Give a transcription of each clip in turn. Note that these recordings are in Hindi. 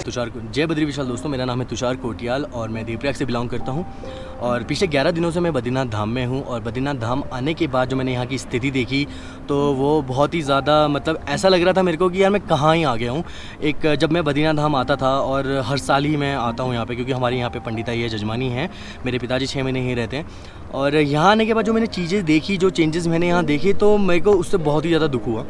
तुषार, जय बद्री विशाल दोस्तों, मेरा नाम है तुषार कोटियाल और मैं देवप्रयाग से बिलोंग करता हूँ। और पिछले 11 दिनों से मैं बद्रीनाथ धाम में हूँ। और बद्रीनाथ धाम आने के बाद जो मैंने यहाँ की स्थिति देखी तो वो बहुत ही ज़्यादा मतलब ऐसा लग रहा था मेरे को कि यार मैं कहाँ ही आ गया हूँ। एक जब मैं बद्रीनाथ धाम आता था और हर साल ही मैं आता हूँ यहाँ पे, क्योंकि हमारे यहाँ पे पंडिताई है, जजमानी है, मेरे पिताजी 6 महीने ही रहते हैं। और यहाँ आने के बाद जो मैंने चीज़ें देखी, जो चेंजेस मैंने यहाँ देखे, तो मेरे को उससे बहुत ही ज़्यादा दुख हुआ।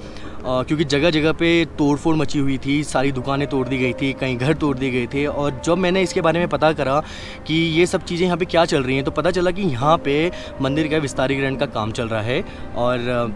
क्योंकि जगह जगह पे तोड़फोड़ मची हुई थी, सारी दुकानें तोड़ दी गई थी, कहीं घर तोड़ दिए गए थे। और जब मैंने इसके बारे में पता करा कि ये सब चीज़ें यहाँ पे क्या चल रही हैं, तो पता चला कि यहाँ पे मंदिर का विस्तारीकरण का काम चल रहा है। और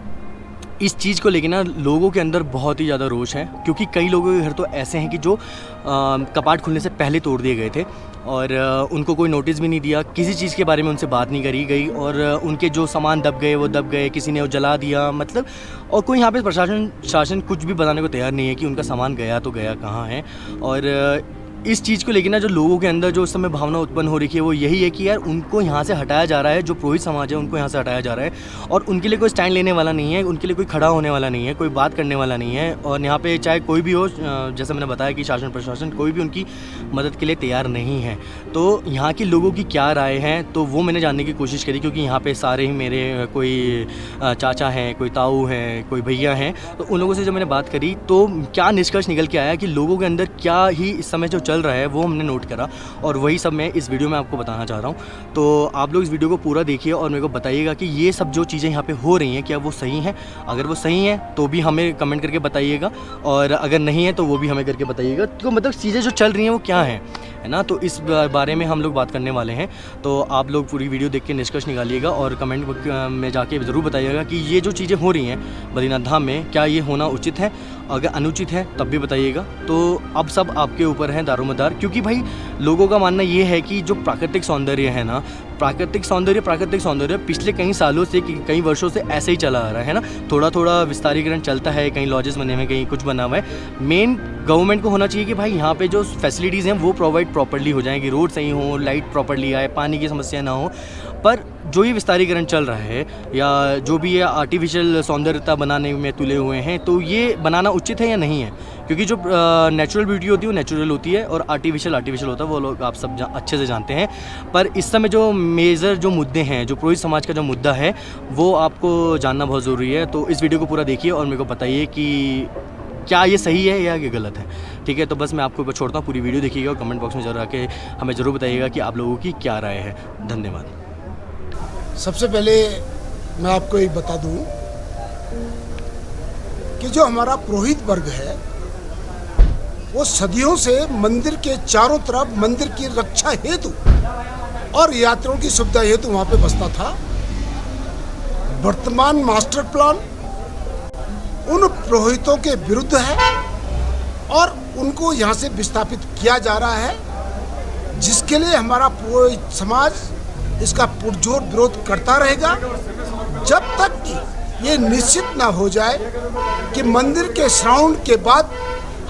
इस चीज़ को लेके ना लोगों के अंदर बहुत ही ज़्यादा रोष है, क्योंकि कई लोगों के घर तो ऐसे हैं कि जो कपाट खुलने से पहले तोड़ दिए गए थे और उनको कोई नोटिस भी नहीं दिया, किसी चीज़ के बारे में उनसे बात नहीं करी गई और उनके जो सामान दब गए वो दब गए, किसी ने वो जला दिया मतलब। और कोई यहाँ पे प्रशासन शासन कुछ भी बताने को तैयार नहीं है कि उनका सामान गया तो गया कहाँ है। और इस चीज़ को लेकर ना जो लोगों के अंदर जो उस समय भावना उत्पन्न हो रही है वो यही है कि यार उनको यहाँ से हटाया जा रहा है, जो पुरोहित समाज है उनको यहाँ से हटाया जा रहा है और उनके लिए कोई स्टैंड लेने वाला नहीं है, उनके लिए कोई खड़ा होने वाला नहीं है, कोई बात करने वाला नहीं है। और यहाँ पे चाहे कोई भी हो, जैसे मैंने बताया कि शासन प्रशासन कोई भी उनकी मदद के लिए तैयार नहीं है। तो यहाँ के लोगों की क्या राय है तो वो मैंने जानने की कोशिश करी, क्योंकि यहाँ पे सारे ही मेरे कोई चाचा हैं, कोई ताऊ हैं, कोई भैया हैं। तो उन लोगों से जब मैंने बात करी तो क्या निष्कर्ष निकल के आया कि लोगों के अंदर क्या ही इस समय जो चल रहा है वो हमने नोट करा और वही सब मैं इस वीडियो में आपको बताना चाह रहा हूँ। तो आप लोग इस वीडियो को पूरा देखिए और मेरे को बताइएगा कि ये सब जो चीज़ें यहाँ पे हो रही हैं क्या वो सही हैं। अगर वो सही हैं तो भी हमें कमेंट करके बताइएगा और अगर नहीं है तो वो भी हमें करके बताइएगा। तो मतलब चीज़ें जो चल रही हैं वो क्या हैं, है ना। तो इस बारे में हम लोग बात करने वाले हैं। तो आप लोग पूरी वीडियो देख के निष्कर्ष निकालिएगा और कमेंट में जाके ज़रूर बताइएगा कि ये जो चीज़ें हो रही हैं बद्रीनाथ धाम में क्या ये होना उचित है, अगर अनुचित है तब भी बताइएगा। तो अब सब आपके ऊपर है दारोमदार, क्योंकि भाई लोगों का मानना ये है कि जो प्राकृतिक सौंदर्य है ना, प्राकृतिक सौंदर्य पिछले कई सालों से कई वर्षों से ऐसे ही चला आ रहा है ना। थोड़ा थोड़ा विस्तारीकरण चलता है, कहीं लॉजेस बने हुए हैं, कहीं कुछ बना हुआ है। मेन गवर्नमेंट को होना चाहिए कि भाई यहाँ पे जो फैसिलिटीज़ हैं वो प्रोवाइड प्रॉपर्ली हो जाएंगी, रोड सही हो, लाइट प्रॉपर्ली आए, पानी की समस्या ना हो। पर जो ये विस्तारीकरण चल रहा है या जो भी ये आर्टिफिशियल सौंदर्यता बनाने में तुले हुए हैं, तो ये बनाना उचित है या नहीं है। क्योंकि जो नेचुरल ब्यूटी होती है वो नेचुरल होती है और आर्टिफिशियल होता है, वो लोग आप सब अच्छे से जानते हैं। पर इस समय जो मेजर जो मुद्दे हैं, जो पुरोहित समाज का जो मुद्दा है वो आपको जानना बहुत ज़रूरी है। तो इस वीडियो को पूरा देखिए और मेरे को बताइए कि क्या ये सही है या ये गलत है। ठीक है, तो बस मैं आपको ऊपर छोड़ता हूँ, पूरी वीडियो देखिएगा और कमेंट बॉक्स में जरूर आके हमें ज़रूर बताइएगा कि आप लोगों की क्या राय है। धन्यवाद। सबसे पहले मैं आपको एक बता दूं कि जो हमारा पुरोहित वर्ग है वो सदियों से मंदिर के चारों तरफ मंदिर की रक्षा हेतु और यात्रियों की सुविधा हेतु वहाँ पे बसता था। वर्तमान मास्टर प्लान उन पुरोहितों के विरुद्ध है और उनको यहाँ से विस्थापित किया जा रहा है, जिसके लिए हमारा पुरोहित समाज इसका पुरजोर विरोध करता रहेगा जब तक कि ये निश्चित ना हो जाए कि मंदिर के श्रावण के बाद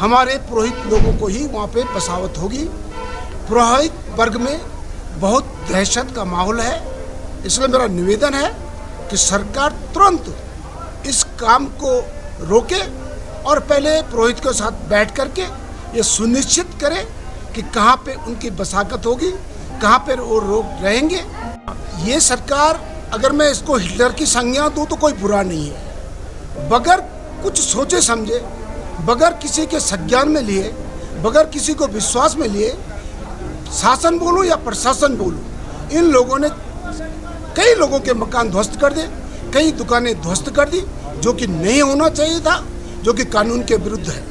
हमारे पुरोहित लोगों को ही वहाँ पे बसावत होगी। पुरोहित वर्ग में बहुत दहशत का माहौल है, इसलिए मेरा निवेदन है कि सरकार तुरंत इस काम को रोके और पहले पुरोहित के साथ बैठ करके ये सुनिश्चित करे कि कहाँ पे उनकी बसाकत होगी, कहाँ पे वो लोग रहेंगे। ये सरकार, अगर मैं इसको हिटलर की संज्ञा दूँ तो कोई बुरा नहीं है। बगैर कुछ सोचे समझे, बगैर किसी के संज्ञान में लिए, बगैर किसी को विश्वास में लिए, शासन बोलूँ या प्रशासन बोलूँ, इन लोगों ने कई लोगों के मकान ध्वस्त कर दिए, कई दुकानें ध्वस्त कर दी, जो कि नहीं होना चाहिए था, जो कि कानून के विरुद्ध है।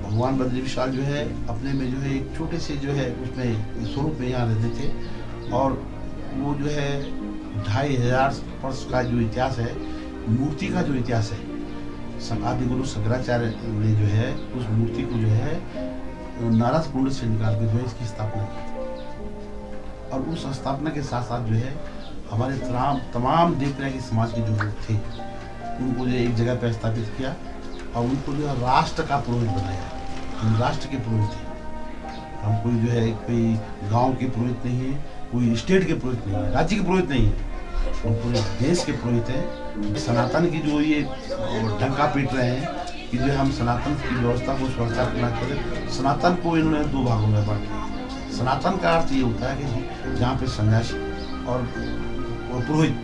भगवान बद्री विशाल जो है अपने में जो है एक छोटे से जो है उसमें स्वरूप में यहाँ रहते थे और वो जो है 2500 वर्ष का जो इतिहास है, मूर्ति का जो इतिहास है, आदि गुरु शंकराचार्य ने जो है उस मूर्ति को जो है नारद कुंड से निकाल के जो है इसकी स्थापना की और उस स्थापना के साथ साथ जो है हमारे तमाम देवप्रयागी समाज के जो लोग थे उनको जो एक जगह पर स्थापित किया और उनको जो है राष्ट्र का पुरोहित बनाया। हम राष्ट्र के पुरोहित थे, हम कोई जो है कोई गांव के पुरोहित नहीं है, कोई स्टेट के पुरोहित नहीं है, राज्य के पुरोहित नहीं है, हम पूरे देश के पुरोहित हैं। सनातन की जो ये डंका पीट रहे हैं कि जो है हम सनातन की व्यवस्था को सुरक्षा करना चाहिए। सनातन को इन्होंने दो भागों में बांटा। सनातन का अर्थ ये होता है कि जहाँ पे सन्यासी और पुरोहित,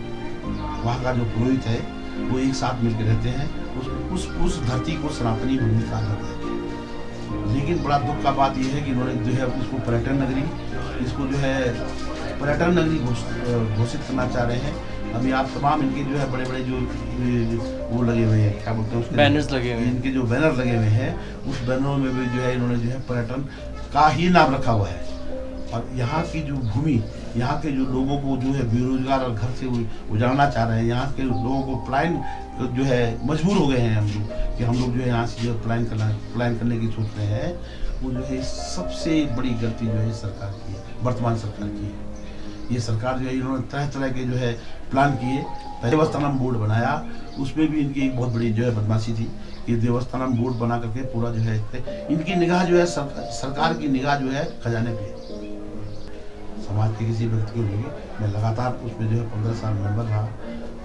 वहाँ का जो पुरोहित है वो एक साथ मिलकर रहते हैं, उस धरती को सनातनी भूमि कहा जाता है। लेकिन बड़ा दुख का बात यह है कि इन्होंने जो है इसको पर्यटन नगरी, इसको जो है पर्यटन नगरी घोषित करना चाह रहे हैं। अभी आप तमाम इनके जो है बड़े बड़े जो वो लगे हुए हैं, क्या बोलते हैं उसके, बैनर्स लगे हुए हैं, इनके जो बैनर लगे हुए हैं, उस बैनरों में भी जो है इन्होंने जो है पर्यटन का ही नाम रखा हुआ है। और यहाँ की जो भूमि, यहाँ के जो लोगों को जो है बेरोजगार और घर से उजाड़ना चाह रहे हैं, यहाँ के लोगों को पलायन जो है मजबूर हो गए हैं हम लोग, कि हम लोग जो है यहाँ से जो पलायन करने की सोच रहे हैं, वो जो है सबसे बड़ी गलती जो है सरकार की है, वर्तमान सरकार की है। ये सरकार जो है इन्होंने तरह तरह के जो है प्लान किए। देवस्थानम बोर्ड बनाया, उसमें भी इनकी एक बहुत बड़ी जो है बदमाशी थी कि देवस्थानम बोर्ड बना करके पूरा जो है इनकी निगाह जो है सरकार की निगाह जो है खजाने पे। समाज के किसी व्यक्ति को नहीं, मैं लगातार उसमें जो है 15 साल मेंबर रहा,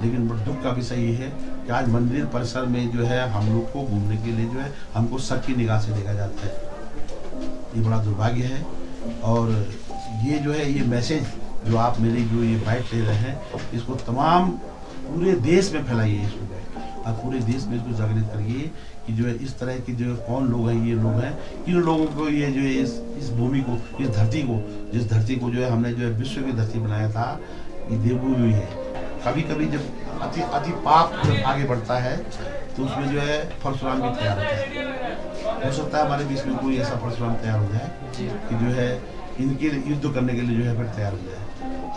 लेकिन बड़ा दुख का विषय ये है कि आज मंदिर परिसर में जो है हम लोग को घूमने के लिए जो है हमको शक की निगाह से देखा जाता है। ये बड़ा दुर्भाग्य है। और ये जो है ये मैसेज जो आप मेरी जो ये बाइट ले रहे हैं, इसको तमाम पूरे देश में फैलाइए इसको, और पूरे देश में इसको जागृत करिए कि जो है इस तरह की जो कौन लोग हैं, ये लोग हैं, किन लोगों को ये जो है इस भूमि को, इस धरती को, जिस धरती को जो है हमने जो है विश्व की धरती बनाया था, ये देवभूमि है। कभी कभी जब अति पाप जब आगे बढ़ता है तो उसमें जो है परशुराम भी तैयार होता है। हो सकता है हमारे बीच में कोई ऐसा परशुराम तैयार हो जाए कि जो है इनके युद्ध करने के लिए जो है फिर तैयार हो जाए।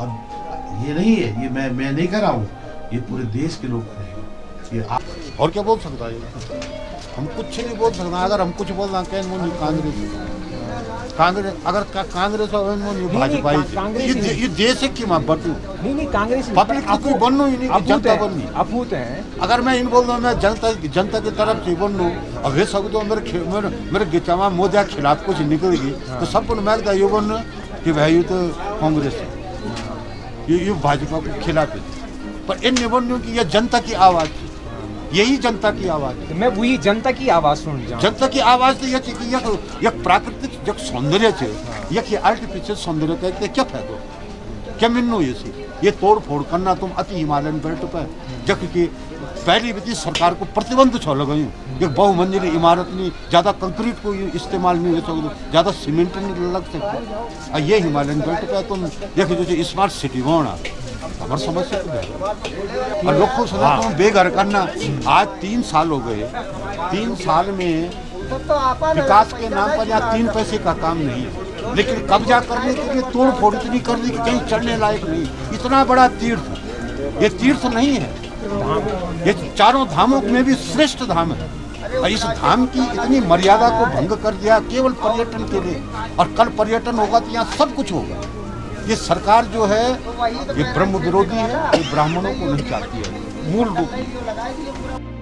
अब ये नहीं है, ये मैं नहीं कर रहा हूँ, ये पूरे देश के लोग करेंगे। ये और क्या बोल सकता है? हम कुछ नहीं बोल सकते। अगर हम कुछ बोल रहे हैं कांग्रेस अगर कांग्रेस भाजपा ये देश है कि मैं बटू नहीं कांग्रेस पब्लिक की कोई बनू ही नहीं, जनता बननी अपूत है। अगर मैं इन बोल रहा हूँ, मैं जनता की तरफ से बनू, अगर सब तो मेरे गिचामा मोदी के खिलाफ कुछ निकलेगी तो सबको मैं ये बोलना कि भाई ये तो कांग्रेस है, ये भाजपा के खिलाफ है। पर इन निबंधों की यह जनता की आवाज़, यही जनता की आवाज़ है। मैं वही जनता की आवाज़ सुन रहा हूँ। जनता की आवाज़ तो यह प्राकृतिक जो सौंदर्य है, यह आर्टिफिशियल सौंदर्य का क्या फायदा, क्या मिन्नो ये तोड़ फोड़ करना तुम अति हिमालयन बेल्ट पर, जबकि पहली विधि सरकार को प्रतिबंध छो लगाई, एक बहुमंजिली इमारत नहीं, ज़्यादा कंक्रीट को इस्तेमाल नहीं हो सकते, ज़्यादा सीमेंट नहीं लग सकते। और ये हिमालयन बेल्ट पर तुम देखो जो स्मार्ट सिटी होना हमारी समस्या तो और लोग को सदा तुम बेघर करना। आज 3 साल हो गए, 3 साल में विकास के नाम पर यहाँ 3 पैसे का काम नहीं है, लेकिन कब्जा करने के लिए तोड़ फोड़ इतनी कर दी कि कहीं चढ़ने लायक नहीं। इतना बड़ा तीर्थ, ये तीर्थ नहीं है, ये चारों धामों में भी श्रेष्ठ धाम है। और इस धाम की इतनी मर्यादा को भंग कर दिया केवल पर्यटन के लिए, और कल पर्यटन होगा तो यहाँ सब कुछ होगा। ये सरकार जो है ये ब्रह्म विरोधी है, ये ब्राह्मणों को नहीं चाहती है मूल रूप में।